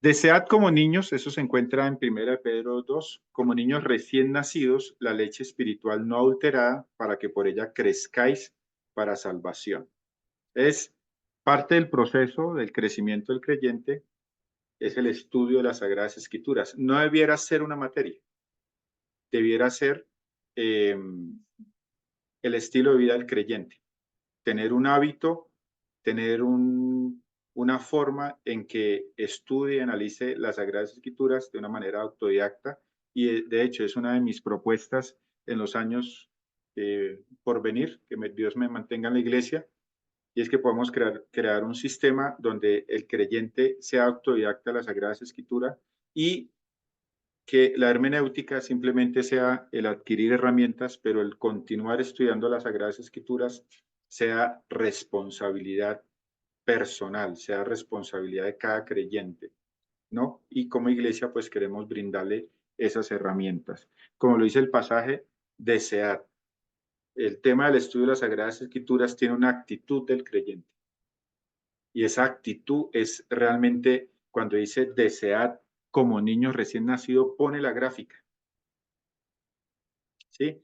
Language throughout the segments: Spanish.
Desead como niños, eso se encuentra en 1 Pedro 2, como niños recién nacidos, la leche espiritual no adulterada, para que por ella crezcáis para salvación. Es parte del proceso del crecimiento del creyente, es el estudio de las Sagradas Escrituras. No debiera ser una materia, debiera ser eh, el estilo de vida del creyente. Tener un hábito, tener una forma en que estudie y analice las Sagradas Escrituras de una manera autodidacta. Y de hecho es una de mis propuestas en los años por venir, que Dios me mantenga en la iglesia, y es que podamos crear un sistema donde el creyente sea autodidacta de las Sagradas Escrituras y que la hermenéutica simplemente sea el adquirir herramientas, pero el continuar estudiando las Sagradas Escrituras sea responsabilidad personal, sea responsabilidad de cada creyente, ¿no? Y como iglesia, pues queremos brindarle esas herramientas. Como lo dice el pasaje, desear. El tema del estudio de las Sagradas Escrituras tiene una actitud del creyente. Y esa actitud es realmente, cuando dice desear como niño recién nacido, pone la gráfica, ¿sí?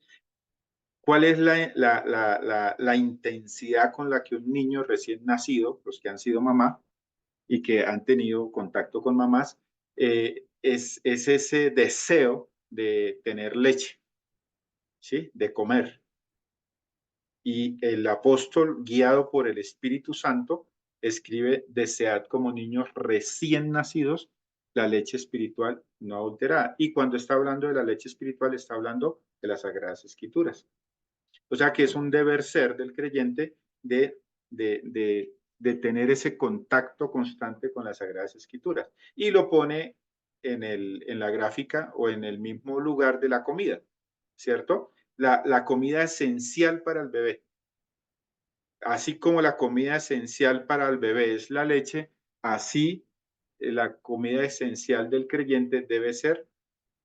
¿Cuál es la intensidad con la que un niño recién nacido, los que han sido mamá y que han tenido contacto con mamás, es ese deseo de tener leche, ¿sí? De comer? Y el apóstol, guiado por el Espíritu Santo, escribe, desead como niños recién nacidos la leche espiritual no adulterada. Y cuando está hablando de la leche espiritual, está hablando de las Sagradas Escrituras. O sea que es un deber ser del creyente de tener ese contacto constante con las Sagradas Escrituras. Y lo pone en la gráfica o en el mismo lugar de la comida, ¿cierto? La comida esencial para el bebé. Así como la comida esencial para el bebé es la leche, así la comida esencial del creyente debe ser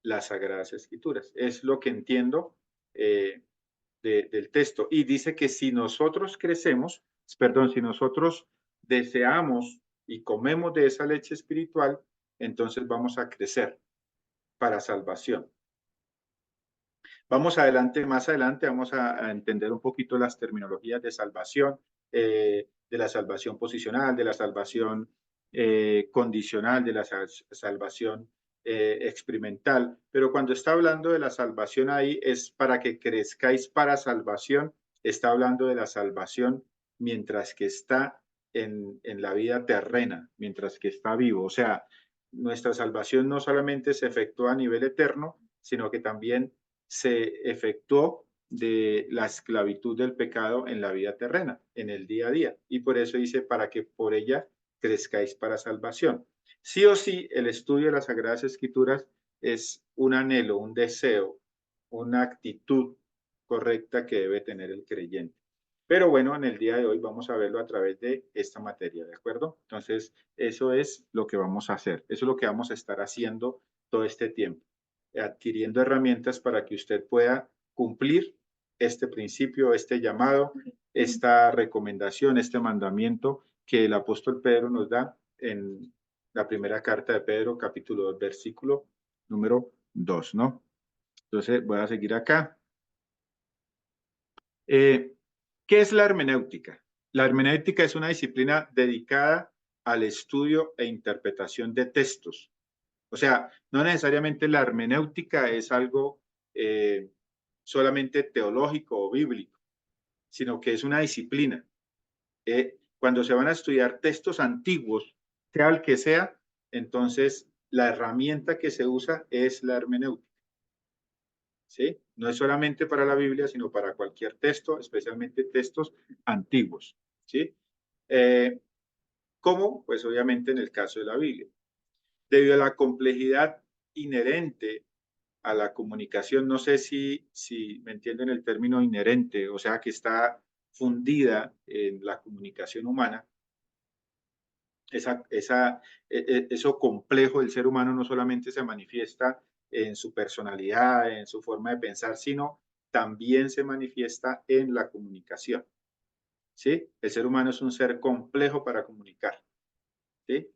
las Sagradas Escrituras. Es lo que entiendo del texto. Y dice que si nosotros crecemos, perdón, si nosotros deseamos y comemos de esa leche espiritual, entonces vamos a crecer para salvación. Vamos adelante, más adelante vamos a entender un poquito las terminologías de salvación, de la salvación posicional, de la salvación condicional, de la salvación experimental. Pero cuando está hablando de la salvación ahí es para que crezcáis para salvación, está hablando de la salvación mientras que está en la vida terrena, mientras que está vivo. O sea, nuestra salvación no solamente se efectúa a nivel eterno, sino que también se efectuó de la esclavitud del pecado en la vida terrena, en el día a día. Y por eso dice, para que por ella crezcáis para salvación. Sí o sí, el estudio de las Sagradas Escrituras es un anhelo, un deseo, una actitud correcta que debe tener el creyente. Pero bueno, en el día de hoy vamos a verlo a través de esta materia, ¿de acuerdo? Entonces, eso es lo que vamos a hacer. Eso es lo que vamos a estar haciendo todo este tiempo, adquiriendo herramientas para que usted pueda cumplir este principio, este llamado, esta recomendación, este mandamiento que el apóstol Pedro nos da en la primera carta de Pedro, capítulo 2, versículo número 2, ¿no? Entonces voy a seguir acá. Eh, ¿Qué es la hermenéutica? La hermenéutica es una disciplina dedicada al estudio e interpretación de textos. O sea, no necesariamente la hermenéutica es algo solamente teológico o bíblico, sino que es una disciplina. Cuando se van a estudiar textos antiguos, sea el que sea, entonces la herramienta que se usa es la hermenéutica. ¿Sí? No es solamente para la Biblia, sino para cualquier texto, especialmente textos antiguos. ¿Sí? Eh, como, pues obviamente en el caso de la Biblia. Debido a la complejidad inherente a la comunicación, no sé si me entienden el término inherente, o sea, que está fundida en la comunicación humana, eso complejo del ser humano no solamente se manifiesta en su personalidad, en su forma de pensar, sino también se manifiesta en la comunicación. ¿Sí? El ser humano es un ser complejo para comunicar. ¿Sí?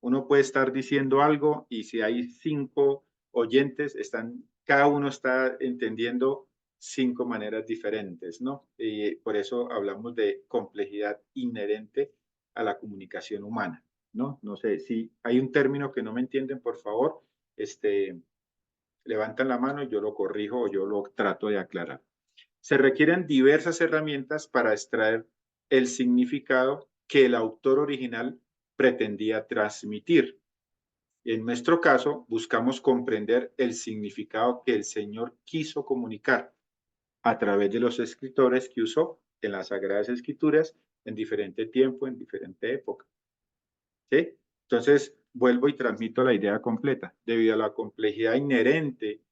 Uno puede estar diciendo algo y si hay 5 oyentes, cada uno está entendiendo 5 maneras diferentes, ¿no? Y por eso hablamos de complejidad inherente a la comunicación humana, ¿no? No sé, si hay un término que no me entienden, por favor, levantan la mano y yo lo corrijo o yo lo trato de aclarar. Se requieren diversas herramientas para extraer el significado que el autor original pretendía transmitir. En nuestro caso, buscamos comprender el significado que el Señor quiso comunicar a través de los escritores que usó en las Sagradas Escrituras en diferente tiempo, en diferente época. ¿Sí? Entonces, vuelvo y transmito la idea completa. Debido a la complejidad inherente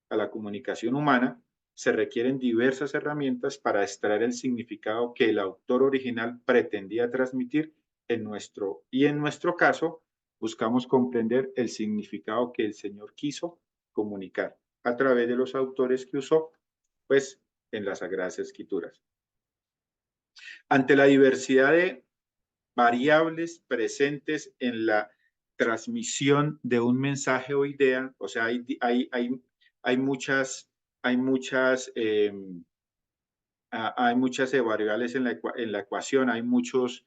a la comunicación humana, se requieren diversas herramientas para extraer el significado que el autor original pretendía transmitir en nuestro caso, buscamos comprender el significado que el Señor quiso comunicar a través de los autores que usó, pues, en las Sagradas Escrituras. Ante la diversidad de variables presentes en la transmisión de un mensaje o idea, o sea, hay muchas, hay muchas, hay muchas variables en la ecuación, hay muchos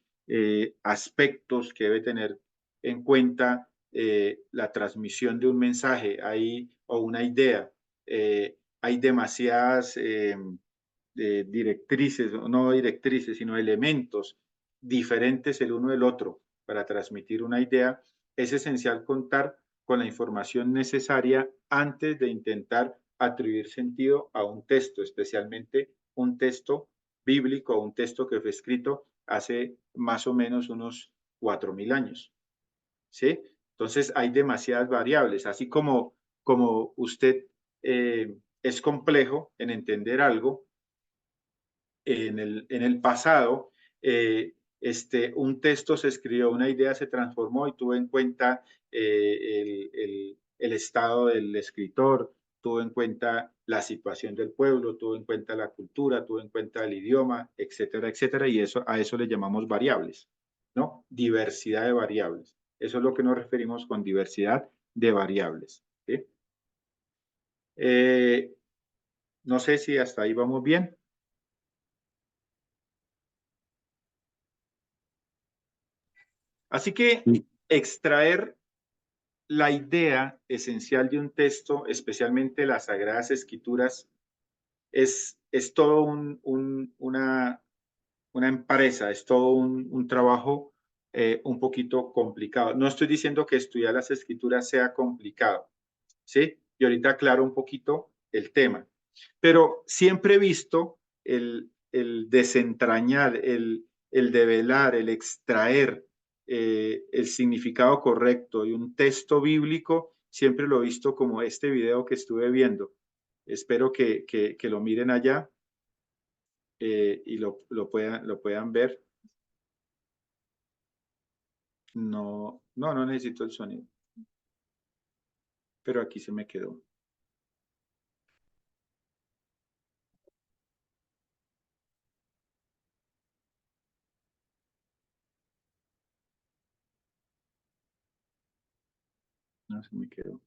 aspectos que debe tener en cuenta la transmisión de un mensaje o una idea. Hay demasiadas directrices, no directrices, sino elementos diferentes el uno del otro para transmitir una idea. Es esencial contar con la información necesaria antes de intentar atribuir sentido a un texto, especialmente un texto bíblico o un texto que fue escrito hace más o menos unos 4.000 años. ¿Sí? Entonces hay demasiadas variables, así como usted es complejo en entender algo, en el pasado, un texto se escribió, una idea se transformó y tuvo en cuenta el estado del escritor, tuvo en cuenta la situación del pueblo, tuvo en cuenta la cultura, tuvo en cuenta el idioma, etcétera, etcétera, y a eso le llamamos variables, ¿no? Diversidad de variables. Eso es lo que nos referimos con diversidad de variables. ¿Sí? No sé si hasta ahí vamos bien. Así que extraer la idea esencial de un texto, especialmente las Sagradas Escrituras, es todo una empresa, es todo un trabajo un poquito complicado. No estoy diciendo que estudiar las Escrituras sea complicado, ¿sí? Y ahorita aclaro un poquito el tema. Pero siempre he visto el desentrañar, el develar, el extraer el significado correcto de un texto bíblico, siempre lo he visto como este video que estuve viendo. Espero que lo miren allá y lo puedan ver. No, no, no necesito el sonido, pero aquí se me quedó. No, se me quedó.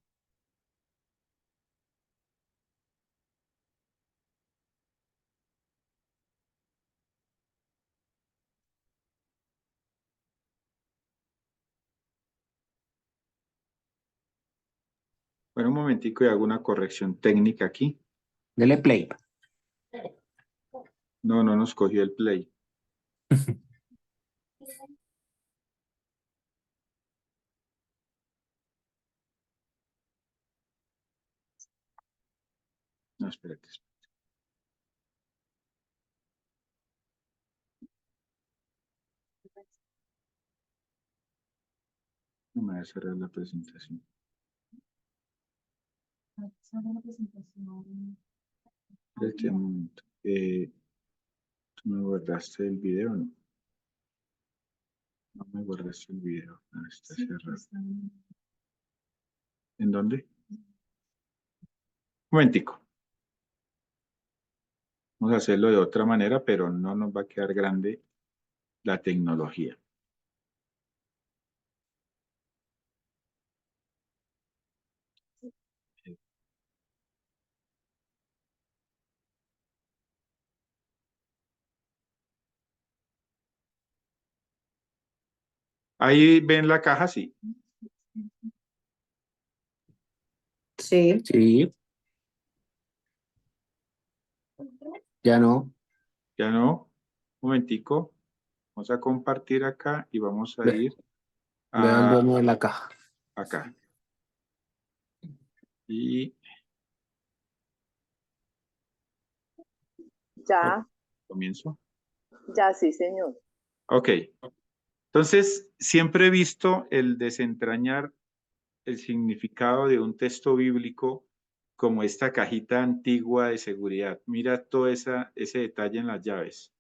Bueno, un momentico y hago una corrección técnica aquí. Dele play. No, no nos cogió el play. No, espérate. No me voy a cerrar la presentación. Espérate un momento. ¿Tú me guardaste el video o no? No me guardaste el video. Ah, está cerrado. ¿En dónde? Un momentico. Vamos a hacerlo de otra manera, pero no nos va a quedar grande la tecnología. Ahí ven la caja, sí. Sí. Sí, ya no. Ya no. Un momentico. Vamos a compartir acá y vamos a Ve- ir Veo el a dueño de la caja. acá. Y Ya, comienzo. ya, sí, señor. Ok. Entonces, siempre he visto el desentrañar el significado de un texto bíblico como esta cajita antigua de seguridad. Mira todo ese detalle en las llaves.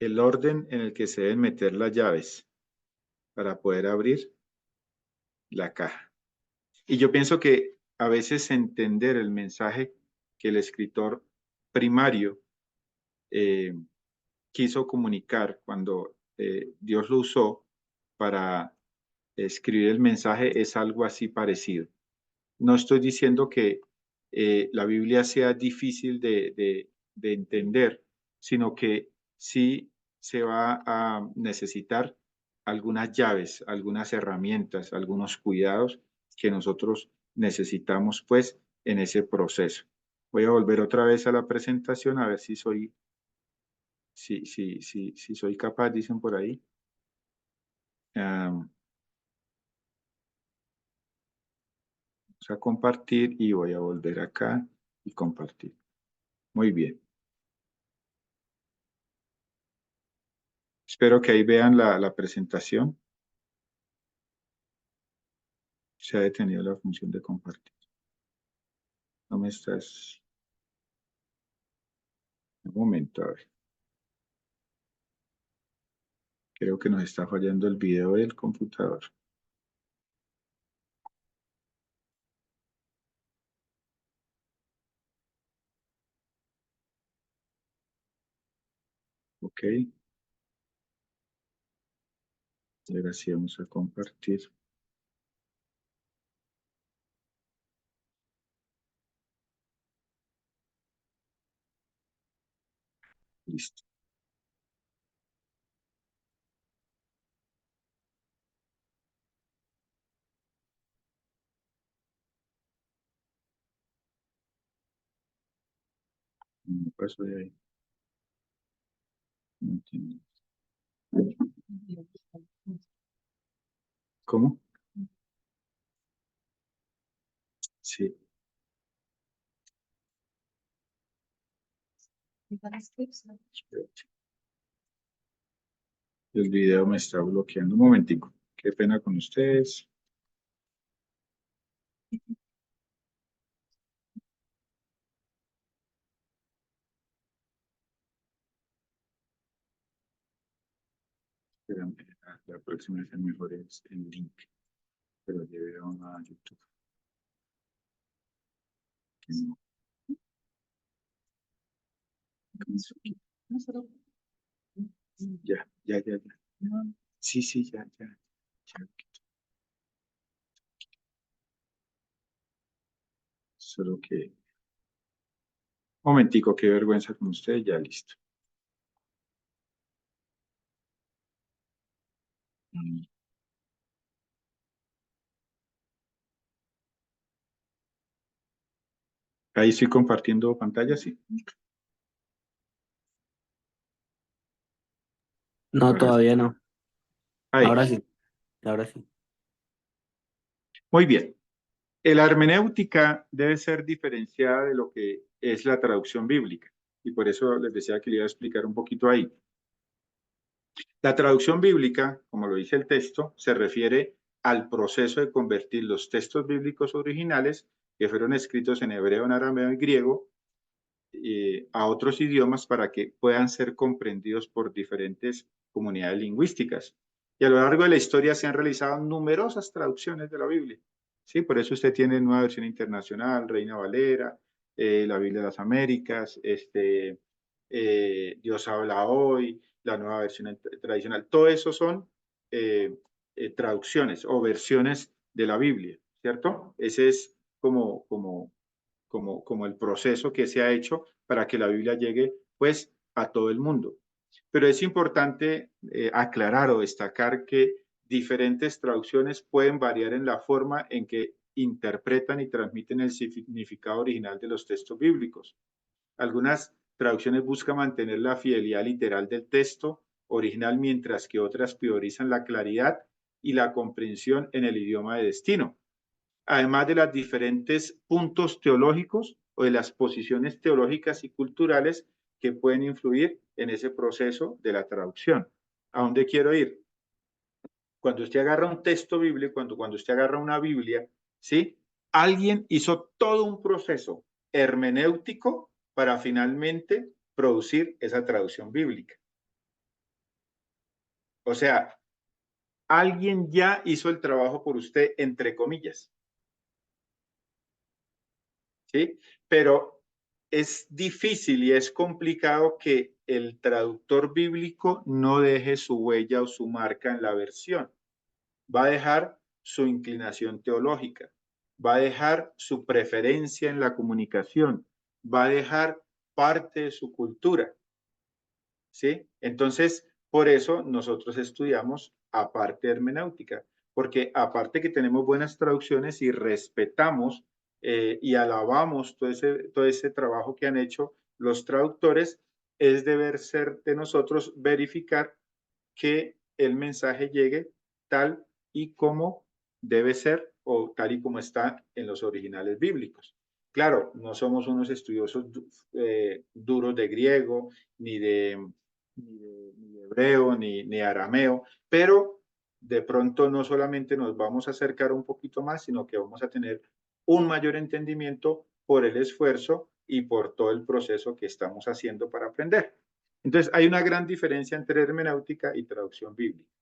El orden en el que se deben meter las llaves para poder abrir la caja. Y yo pienso que a veces entender el mensaje que el escritor primario eh, quiso comunicar cuando Dios lo usó para escribir el mensaje es algo así parecido. No estoy diciendo que la Biblia sea difícil de entender, sino que sí se va a necesitar algunas llaves, algunas herramientas, algunos cuidados que nosotros necesitamos pues en ese proceso. Voy a volver otra vez a la presentación a ver si soy capaz, dicen por ahí. Vamos a compartir y voy a volver acá y compartir. Muy bien. Espero que ahí vean la presentación. Se ha detenido la función de compartir. No me estás... Un momento, a ver. Creo que nos está fallando el video del computador. Ok. Y ahora sí vamos a compartir. Listo. No paso de ahí. No entiendo. ¿Cómo? Sí. Espérate. El video me está bloqueando. Un momentico. Qué pena con ustedes. Espérame, la próxima vez mejor es el link. Pero llevé a YouTube. Que no. Ya. Sí, ya. Solo que, momentico, qué vergüenza con ustedes, ya listo. Mm. Ahí estoy compartiendo pantalla, sí. No, Bueno, todavía no. ahí. Ahora sí, ahora sí. Muy bien. La hermenéutica debe ser diferenciada de lo que es la traducción bíblica. Y por eso les decía que le iba a explicar un poquito ahí. La traducción bíblica, como lo dice el texto, se refiere al proceso de convertir los textos bíblicos originales, que fueron escritos en hebreo, en arameo y griego, a otros idiomas para que puedan ser comprendidos por diferentes comunidades lingüísticas. Y a lo largo de la historia se han realizado numerosas traducciones de la Biblia. Sí, por eso usted tiene Nueva Versión Internacional, Reina Valera, la Biblia de las Américas, Dios habla hoy, la nueva versión tradicional. Todo eso son traducciones o versiones de la Biblia, ¿cierto? Ese es como el proceso que se ha hecho para que la Biblia llegue pues a todo el mundo. Pero es importante aclarar o destacar que diferentes traducciones pueden variar en la forma en que interpretan y transmiten el significado original de los textos bíblicos. Algunas traducciones buscan mantener la fidelidad literal del texto original, mientras que otras priorizan la claridad y la comprensión en el idioma de destino, además de los diferentes puntos teológicos o de las posiciones teológicas y culturales que pueden influir en ese proceso de la traducción. ¿A dónde quiero ir? Cuando usted agarra un texto bíblico, cuando usted agarra una Biblia, ¿sí? Alguien hizo todo un proceso hermenéutico para finalmente producir esa traducción bíblica. O sea, alguien ya hizo el trabajo por usted, entre comillas. ¿Sí? Pero es difícil y es complicado que el traductor bíblico no deje su huella o su marca en la versión. Va a dejar su inclinación teológica, va a dejar su preferencia en la comunicación, va a dejar parte de su cultura. ¿Sí? Entonces, por eso nosotros estudiamos aparte hermenéutica, porque aparte que tenemos buenas traducciones y respetamos y alabamos todo ese trabajo que han hecho los traductores, es deber ser de nosotros verificar que el mensaje llegue tal y como debe ser o tal y como está en los originales bíblicos. Claro, no somos unos estudiosos duros de griego, ni de hebreo, ni arameo, pero de pronto no solamente nos vamos a acercar un poquito más, sino que vamos a tener un mayor entendimiento por el esfuerzo y por todo el proceso que estamos haciendo para aprender. Entonces, hay una gran diferencia entre hermenéutica y traducción bíblica.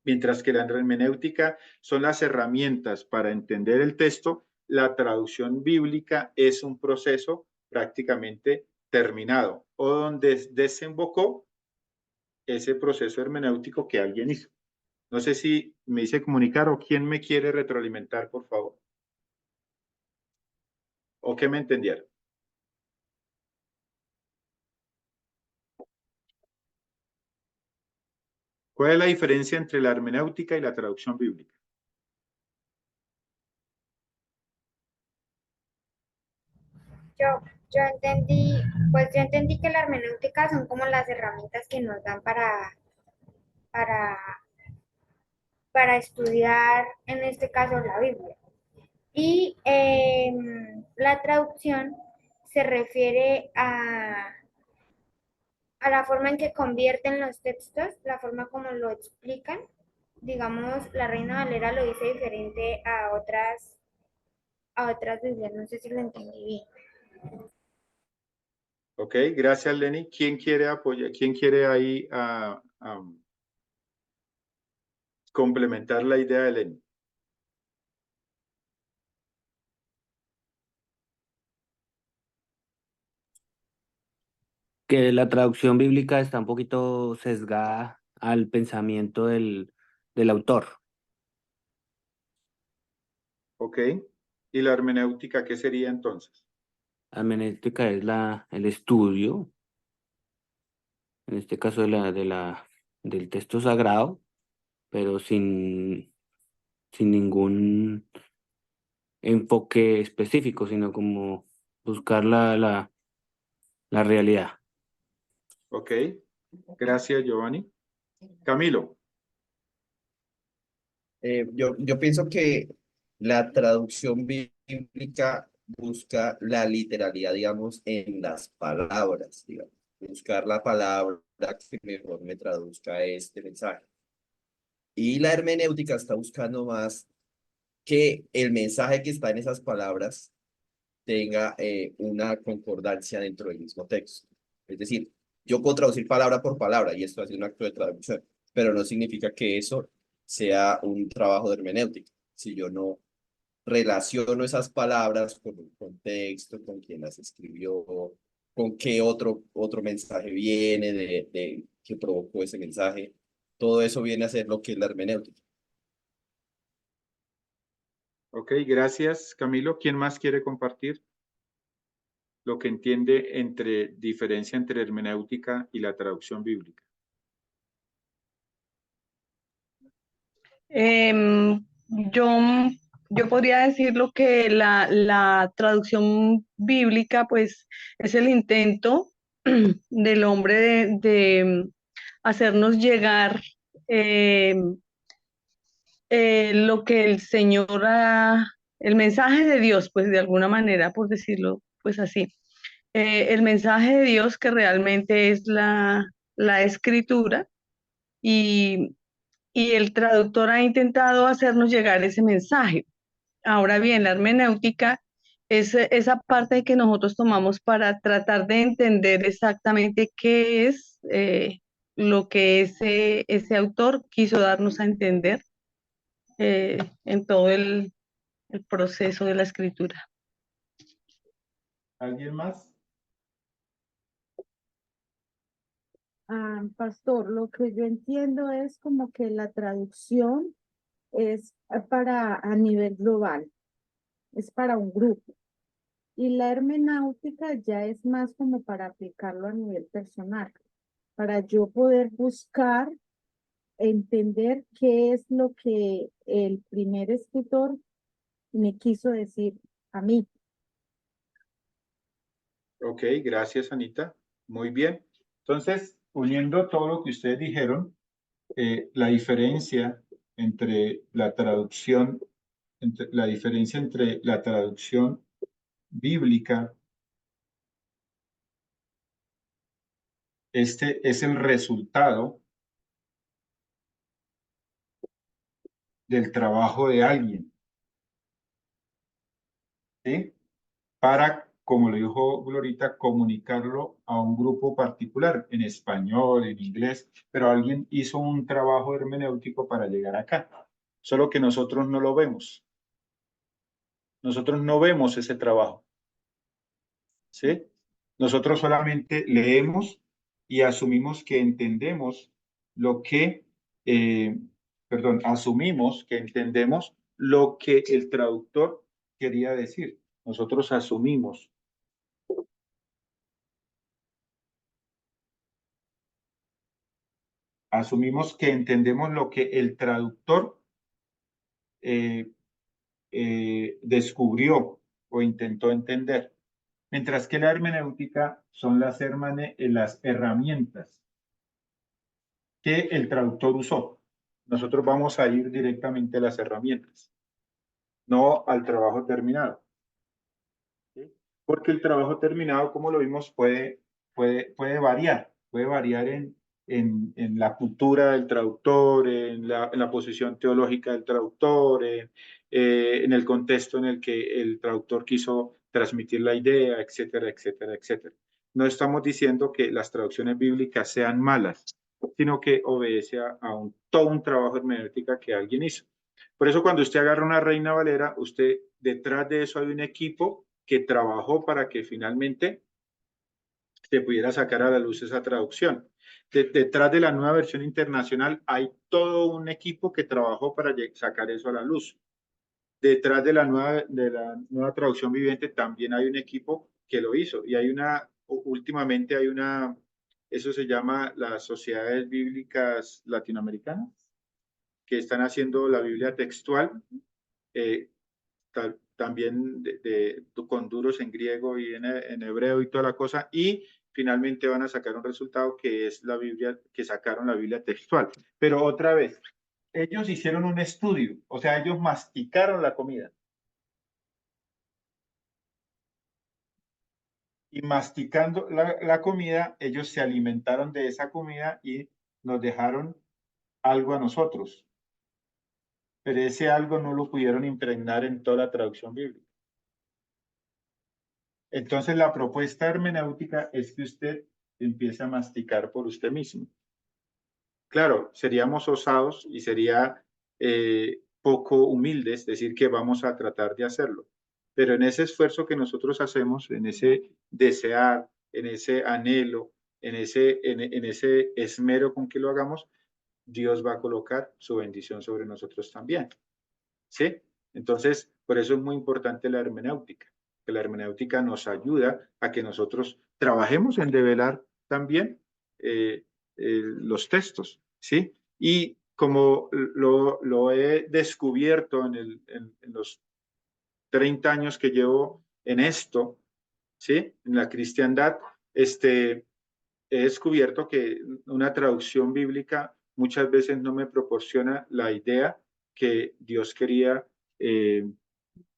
Mientras que la hermenéutica son las herramientas para entender el texto, la traducción bíblica es un proceso prácticamente terminado o donde desembocó ese proceso hermenéutico que alguien hizo. No sé si me hice comunicar o quién me quiere retroalimentar, por favor. O que me entendieron. ¿Cuál es la diferencia entre la hermenéutica y la traducción bíblica? Yo entendí, pues yo entendí que la hermenéutica son como las herramientas que nos dan para, para estudiar, en este caso, la Biblia. Y la traducción se refiere a la forma en que convierten los textos, la forma como lo explican. Digamos, la Reina Valera lo dice diferente a otras Biblias. No sé si lo entendí bien. Ok, gracias Lenny. ¿Quién quiere apoyar? ¿Quién quiere ahí complementar la idea de Lenny? Que la traducción bíblica está un poquito sesgada al pensamiento del autor. Ok. ¿Y la hermenéutica qué sería entonces? La hermenéutica es el estudio, en este caso del texto sagrado, pero sin ningún enfoque específico, sino como buscar la realidad. Ok. Gracias, Giovanni. Camilo. Yo pienso que la traducción bíblica busca la literalidad, digamos, en las palabras, digamos. Buscar la palabra que mejor me traduzca este mensaje. Y la hermenéutica está buscando más que el mensaje que está en esas palabras tenga una concordancia dentro del mismo texto. Es decir, yo puedo traducir palabra por palabra y esto hace un acto de traducción, pero no significa que eso sea un trabajo de hermenéutica. Si yo no relaciono esas palabras con un contexto, con quién las escribió, con qué otro mensaje viene de que provocó ese mensaje. Todo eso viene a ser lo que es la hermenéutica. Ok, gracias, Camilo. ¿Quién más quiere compartir lo que entiende diferencia entre hermenéutica y la traducción bíblica? Yo podría decir lo que la traducción bíblica, pues, es el intento del hombre de hacernos llegar eh, lo que el Señor el mensaje de Dios, pues, de alguna manera, por decirlo, pues así. El mensaje de Dios que realmente es la escritura y, y el traductor ha intentado hacernos llegar ese mensaje. Ahora bien, la hermenéutica es esa parte que nosotros tomamos para tratar de entender exactamente qué es lo que ese autor quiso darnos a entender en todo el proceso de la escritura. ¿Alguien más? Pastor, lo que yo entiendo es como que la traducción es para a nivel global, es para un grupo. Y la hermenáutica ya es más como para aplicarlo a nivel personal, para yo poder buscar, entender qué es lo que el primer escritor me quiso decir a mí. Ok, gracias, Anita. Muy bien. Entonces, uniendo todo lo que ustedes dijeron, la diferencia entre la traducción, bíblica, este es el resultado del trabajo de alguien, ¿sí? Para, como lo dijo Glorita, comunicarlo a un grupo particular, en español, en inglés, pero alguien hizo un trabajo hermenéutico para llegar acá, solo que nosotros no lo vemos. Nosotros no vemos ese trabajo, ¿sí? Nosotros solamente leemos y asumimos que entendemos lo que, asumimos que entendemos lo que el traductor quería decir. Nosotros asumimos que entendemos lo que el traductor descubrió o intentó entender. Mientras que la hermenéutica son las herramientas que el traductor usó. Nosotros vamos a ir directamente a las herramientas, no al trabajo terminado. ¿Sí? Porque el trabajo terminado, como lo vimos, puede variar. Puede variar en la cultura del traductor, en la posición teológica del traductor, en el contexto en el que el traductor quiso transmitir la idea, etcétera, etcétera, etcétera. No estamos diciendo que las traducciones bíblicas sean malas, sino que obedece a todo un trabajo hermenéutica que alguien hizo. Por eso cuando usted agarra una Reina Valera, usted detrás de eso hay un equipo que trabajó para que finalmente se pudiera sacar a la luz esa traducción. Detrás de la nueva versión internacional hay todo un equipo que trabajó para sacar eso a la luz. Detrás de la nueva traducción viviente también hay un equipo que lo hizo. Y últimamente eso se llama las Sociedades Bíblicas Latinoamericanas, que están haciendo la Biblia textual, también con duros en griego y en hebreo y toda la cosa, y finalmente van a sacar un resultado que es la Biblia, que sacaron la Biblia textual. Pero otra vez, ellos hicieron un estudio, o sea, ellos masticaron la comida. Y masticando la comida, ellos se alimentaron de esa comida y nos dejaron algo a nosotros. Pero ese algo no lo pudieron impregnar en toda la traducción bíblica. Entonces, la propuesta hermenéutica es que usted empiece a masticar por usted mismo. Claro, seríamos osados y sería poco humildes decir que vamos a tratar de hacerlo. Pero en ese esfuerzo que nosotros hacemos, en ese desear, en ese anhelo, en ese esmero con que lo hagamos, Dios va a colocar su bendición sobre nosotros también. ¿Sí? Entonces, por eso es muy importante la hermenéutica, que la hermenéutica nos ayuda a que nosotros trabajemos en develar también los textos, ¿sí? Y como lo he descubierto en los 30 años que llevo en esto, ¿sí? En la cristiandad, he descubierto que una traducción bíblica muchas veces no me proporciona la idea que Dios quería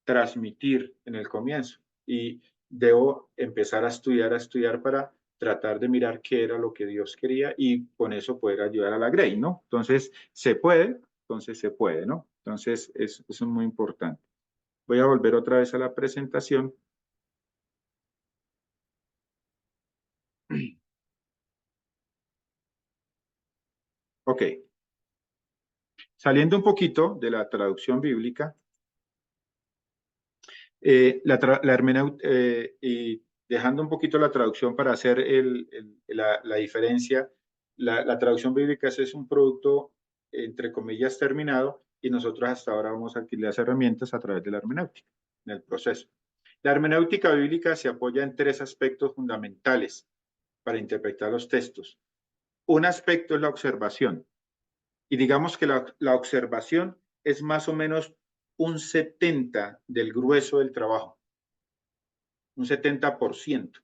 transmitir en el comienzo. Y debo empezar a estudiar para tratar de mirar qué era lo que Dios quería y con eso poder ayudar a la Grey, ¿no? Entonces, se puede, ¿no? Entonces, eso es muy importante. Voy a volver otra vez a la presentación. Ok. Saliendo un poquito de la traducción bíblica, y dejando un poquito la traducción para hacer la diferencia, la traducción bíblica es un producto, entre comillas, terminado, y nosotros hasta ahora vamos a adquirir las herramientas a través de la hermenéutica, en el proceso. La hermenéutica bíblica se apoya en 3 aspectos fundamentales para interpretar los textos. Un aspecto es la observación, y digamos que la observación es más o menos un 70% del grueso del trabajo, un 70%.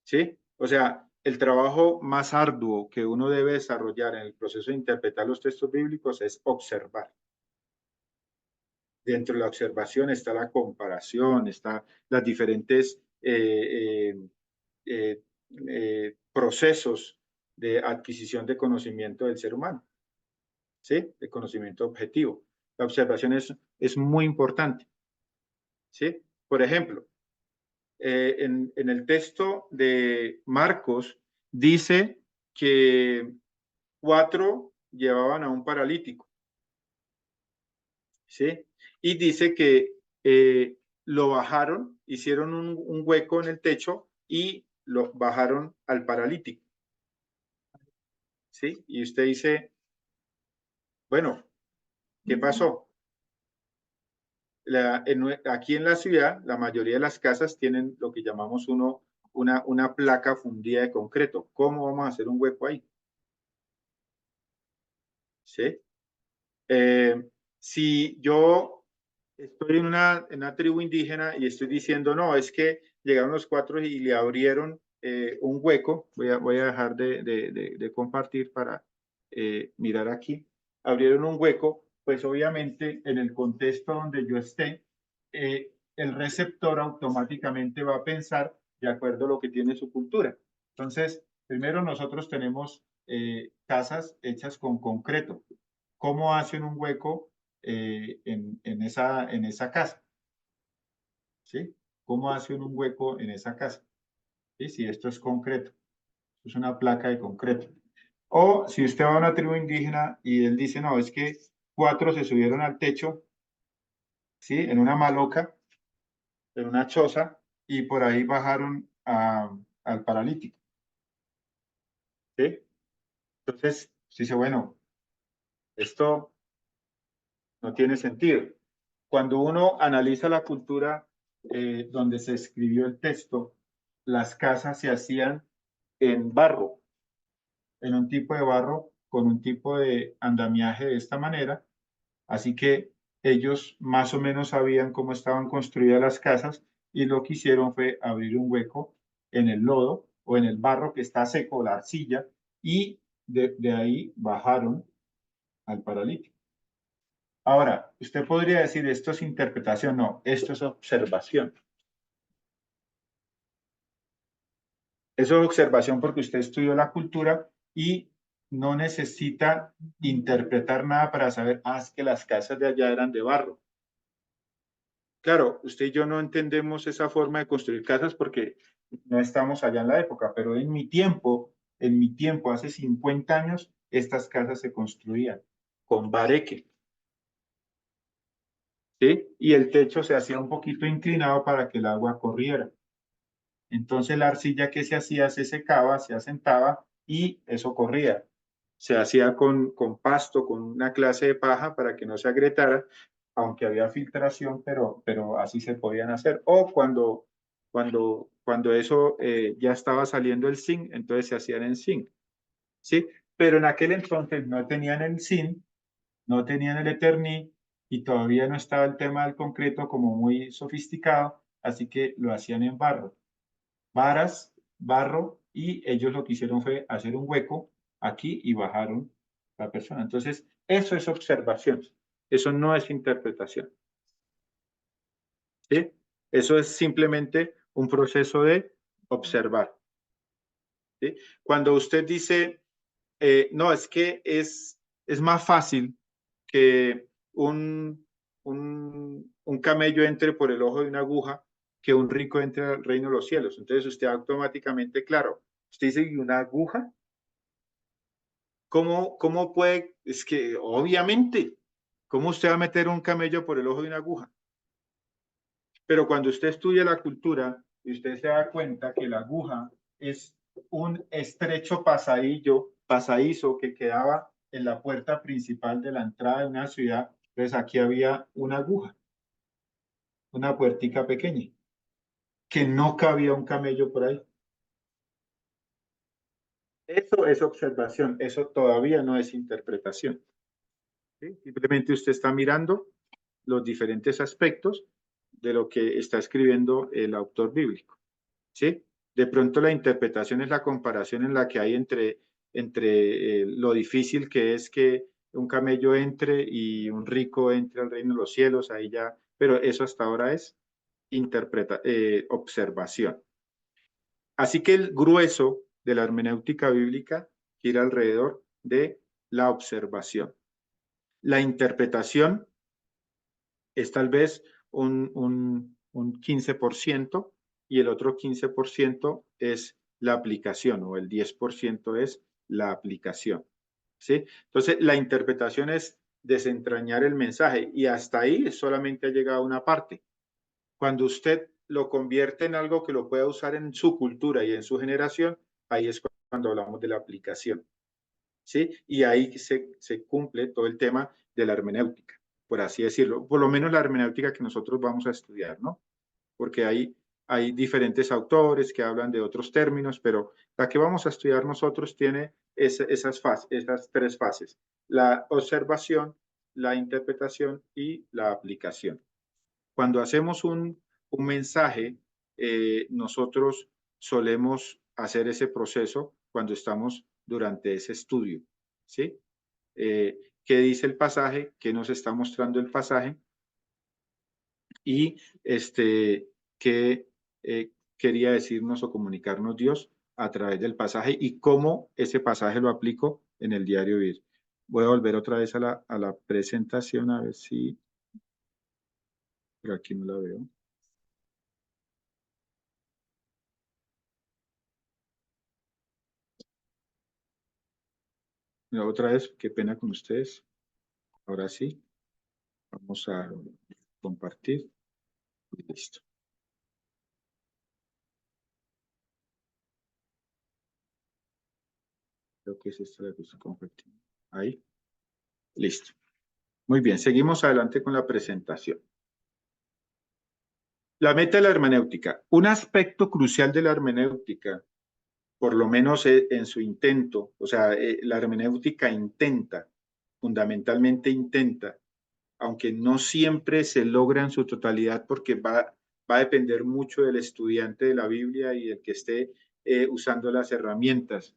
¿Sí? O sea, el trabajo más arduo que uno debe desarrollar en el proceso de interpretar los textos bíblicos es observar. Dentro de la observación está la comparación, están las diferentes procesos de adquisición de conocimiento del ser humano, ¿sí? De conocimiento objetivo. La observación es muy importante, ¿sí? Por ejemplo, en el texto de Marcos dice que 4 llevaban a un paralítico, ¿sí? Y dice que lo bajaron, hicieron un hueco en el techo y lo bajaron al paralítico, ¿sí? Y usted dice, bueno, ¿qué pasó? Aquí en la ciudad, la mayoría de las casas tienen lo que llamamos una placa fundida de concreto. ¿Cómo vamos a hacer un hueco ahí? ¿Sí? Si yo estoy en una tribu indígena y estoy diciendo, no, es que llegaron los 4 y le abrieron un hueco, voy a dejar de compartir para mirar aquí, abrieron un hueco, pues obviamente en el contexto donde yo esté, el receptor automáticamente va a pensar de acuerdo a lo que tiene su cultura. Entonces, primero nosotros tenemos casas hechas con concreto. ¿Cómo hacen un hueco en esa casa? ¿Sí? ¿Cómo hacen un hueco en esa casa? ¿Sí? Si esto es concreto, es una placa de concreto. O si usted va a una tribu indígena y él dice, no, es que 4 se subieron al techo, ¿sí? En una maloca, en una choza, y por ahí bajaron al paralítico. ¿Sí? Entonces, dice, bueno, esto no tiene sentido. Cuando uno analiza la cultura donde se escribió el texto, las casas se hacían en barro, en un tipo de barro con un tipo de andamiaje de esta manera. Así que ellos más o menos sabían cómo estaban construidas las casas y lo que hicieron fue abrir un hueco en el lodo o en el barro que está seco, la arcilla, y de ahí bajaron al paralítico. Ahora, usted podría decir, esto es interpretación, no, esto es observación. Eso es observación porque usted estudió la cultura y no necesita interpretar nada para saber, es que las casas de allá eran de barro. Claro, usted y yo no entendemos esa forma de construir casas porque no estamos allá en la época, pero en mi tiempo, hace 50 años, estas casas se construían con bareque. ¿Sí? Y el techo se hacía un poquito inclinado para que el agua corriera. Entonces la arcilla que se hacía se secaba, se asentaba y eso corría. Se hacía con pasto, con una clase de paja para que no se agrietara, aunque había filtración, pero así se podían hacer. O cuando eso ya estaba saliendo el zinc, entonces se hacían en zinc. ¿Sí? Pero en aquel entonces no tenían el zinc, no tenían el Eternit y todavía no estaba el tema del concreto como muy sofisticado, así que lo hacían en barro. Varas, barro, y ellos lo que hicieron fue hacer un hueco aquí y bajaron la persona. Entonces, eso es observación, eso no es interpretación. ¿Sí? Eso es simplemente un proceso de observar. ¿Sí? Cuando usted dice, no, es que es más fácil que un camello entre por el ojo de una aguja que un rico entre al reino de los cielos. Entonces usted automáticamente, claro, usted dice, ¿y una aguja? ¿Cómo puede? Es que obviamente, ¿cómo usted va a meter un camello por el ojo de una aguja? Pero cuando usted estudia la cultura y usted se da cuenta que la aguja es un estrecho pasadizo que quedaba en la puerta principal de la entrada de una ciudad, pues aquí había una aguja, una puertica pequeña, que no cabía un camello por ahí. Eso es observación, eso todavía no es interpretación. ¿Sí? Simplemente usted está mirando los diferentes aspectos de lo que está escribiendo el autor bíblico. ¿Sí? De pronto la interpretación es la comparación en la que hay entre lo difícil que es que un camello entre y un rico entre al reino de los cielos, ahí ya, pero eso hasta ahora es observación. Así que el grueso de la hermenéutica bíblica gira alrededor de la observación. La interpretación es tal vez un 15% y el otro 15% es la aplicación o el 10% es la aplicación. ¿Sí? Entonces, la interpretación es desentrañar el mensaje y hasta ahí solamente ha llegado una parte. Cuando usted lo convierte en algo que lo pueda usar en su cultura y en su generación, ahí es cuando hablamos de la aplicación. ¿Sí? Y ahí se cumple todo el tema de la hermenéutica, por así decirlo, por lo menos la hermenéutica que nosotros vamos a estudiar, ¿no? Porque hay diferentes autores que hablan de otros términos, pero la que vamos a estudiar nosotros tiene esas tres fases: la observación, la interpretación y la aplicación. Cuando hacemos un mensaje, nosotros solemos hacer ese proceso cuando estamos durante ese estudio, ¿sí? ¿Qué dice el pasaje? ¿Qué nos está mostrando el pasaje? Y qué quería decirnos o comunicarnos Dios a través del pasaje y cómo ese pasaje lo aplico en el diario vivir. Voy a volver otra vez a la presentación a ver si... Pero aquí no la veo. Otra vez, qué pena con ustedes. Ahora sí, vamos a compartir. Y listo. Creo que es esta la que estoy compartiendo. Ahí. Listo. Muy bien, seguimos adelante con la presentación. La meta de la hermenéutica. Un aspecto crucial de la hermenéutica, por lo menos en su intento, o sea, la hermenéutica intenta, fundamentalmente intenta, aunque no siempre se logra en su totalidad porque va a depender mucho del estudiante de la Biblia y del que esté usando las herramientas.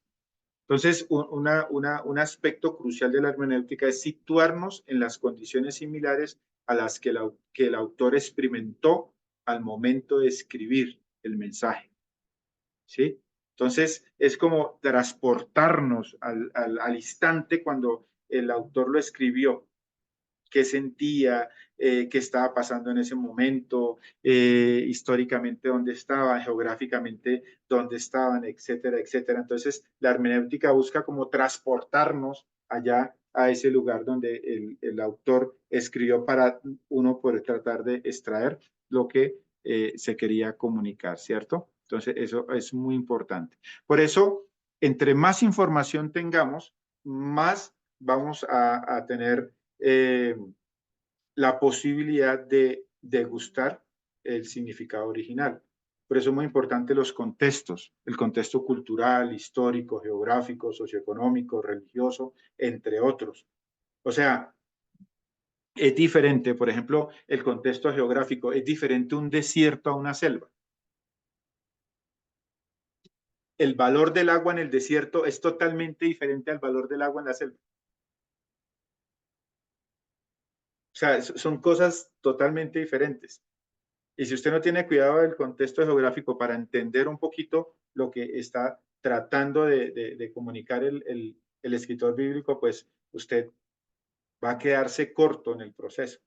Entonces, un aspecto crucial de la hermenéutica es situarnos en las condiciones similares a las que el autor experimentó al momento de escribir el mensaje. ¿Sí? Entonces, es como transportarnos al instante cuando el autor lo escribió, qué sentía, qué estaba pasando en ese momento, históricamente dónde estaban, geográficamente dónde estaban, etcétera, etcétera. Entonces, la hermenéutica busca como transportarnos allá a ese lugar donde el autor escribió para uno poder tratar de extraer lo que se quería comunicar, ¿cierto? Entonces, eso es muy importante. Por eso, entre más información tengamos, más vamos a tener la posibilidad de degustar el significado original. Por eso es muy importante los contextos, el contexto cultural, histórico, geográfico, socioeconómico, religioso, entre otros. O sea, es diferente, por ejemplo, el contexto geográfico, es diferente un desierto a una selva. El valor del agua en el desierto es totalmente diferente al valor del agua en la selva. O sea, son cosas totalmente diferentes. Y si usted no tiene cuidado del contexto geográfico para entender un poquito lo que está tratando de comunicar el escritor bíblico, pues usted va a quedarse corto en el proceso.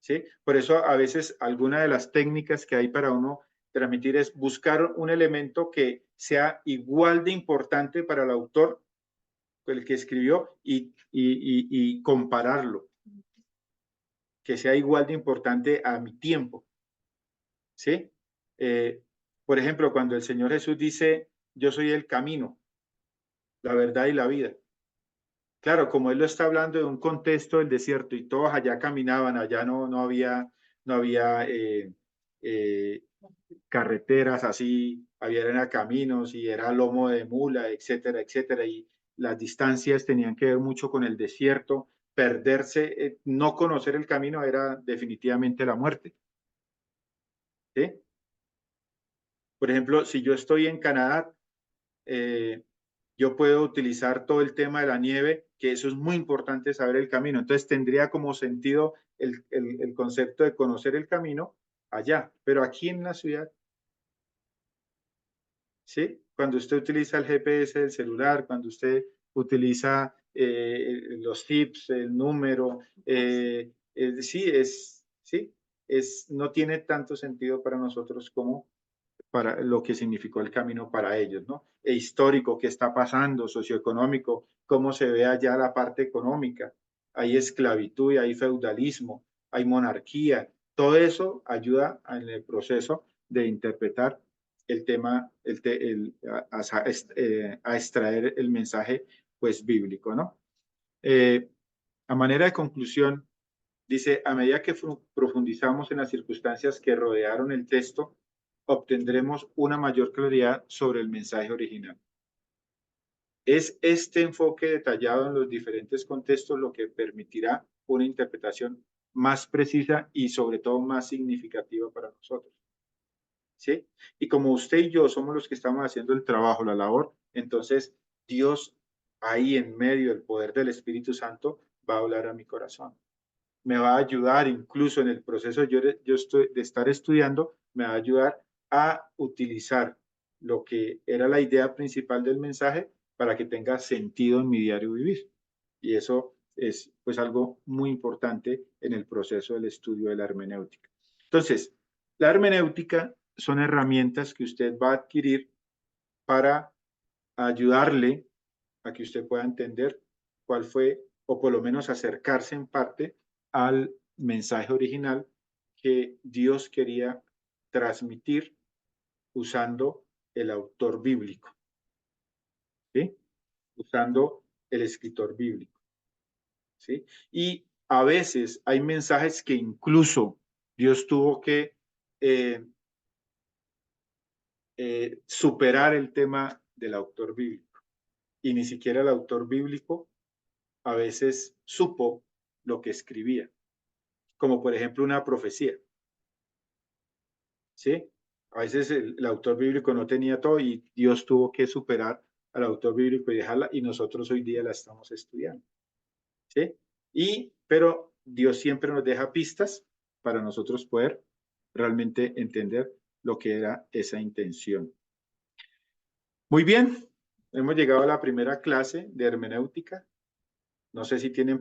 ¿Sí? Por eso a veces alguna de las técnicas que hay para uno transmitir es buscar un elemento que sea igual de importante para el autor, el que escribió, y compararlo, que sea igual de importante a mi tiempo. ¿Sí? Por ejemplo, cuando el Señor Jesús dice, yo soy el camino, la verdad y la vida. Claro, como Él lo está hablando de un contexto del desierto y todos allá caminaban, allá no había carreteras así, había caminos y era lomo de mula, etcétera, etcétera. Y las distancias tenían que ver mucho con el desierto. Perderse, no conocer el camino era definitivamente la muerte. ¿Sí? Por ejemplo, si yo estoy en Canadá, yo puedo utilizar todo el tema de la nieve, que eso es muy importante saber el camino. Entonces tendría como sentido el concepto de conocer el camino allá, pero aquí en la ciudad, ¿sí? Cuando usted utiliza el GPS del celular, cuando usted utiliza los tips, el número, no tiene tanto sentido para nosotros como para lo que significó el camino para ellos, ¿no? E histórico, qué está pasando, socioeconómico, cómo se ve allá la parte económica. Hay esclavitud, hay feudalismo, hay monarquía. Todo eso ayuda en el proceso de interpretar el tema, a extraer el mensaje, pues, bíblico, ¿no? A manera de conclusión, dice, a medida que profundizamos en las circunstancias que rodearon el texto, obtendremos una mayor claridad sobre el mensaje original. Es este enfoque detallado en los diferentes contextos lo que permitirá una interpretación más precisa y sobre todo más significativa para nosotros. ¿Sí? Y como usted y yo somos los que estamos haciendo el trabajo, la labor, entonces Dios ahí en medio del poder del Espíritu Santo va a hablar a mi corazón. Me va a ayudar incluso en el proceso de estar estudiando, me va a ayudar a utilizar lo que era la idea principal del mensaje para que tenga sentido en mi diario vivir. Y eso es pues algo muy importante en el proceso del estudio de la hermenéutica. Entonces, la hermenéutica son herramientas que usted va a adquirir para ayudarle a que usted pueda entender cuál fue, o por lo menos acercarse en parte al mensaje original que Dios quería transmitir usando el autor bíblico, ¿sí? Usando el escritor bíblico, ¿sí? Y a veces hay mensajes que incluso Dios tuvo que superar el tema del autor bíblico. Y ni siquiera el autor bíblico a veces supo lo que escribía, como por ejemplo una profecía. ¿Sí? A veces el autor bíblico no tenía todo y Dios tuvo que superar al autor bíblico y dejarla, y nosotros hoy día la estamos estudiando. ¿Sí? Pero Dios siempre nos deja pistas para nosotros poder realmente entender lo que era esa intención. Muy bien, hemos llegado a la primera clase de hermenéutica. No sé si tienen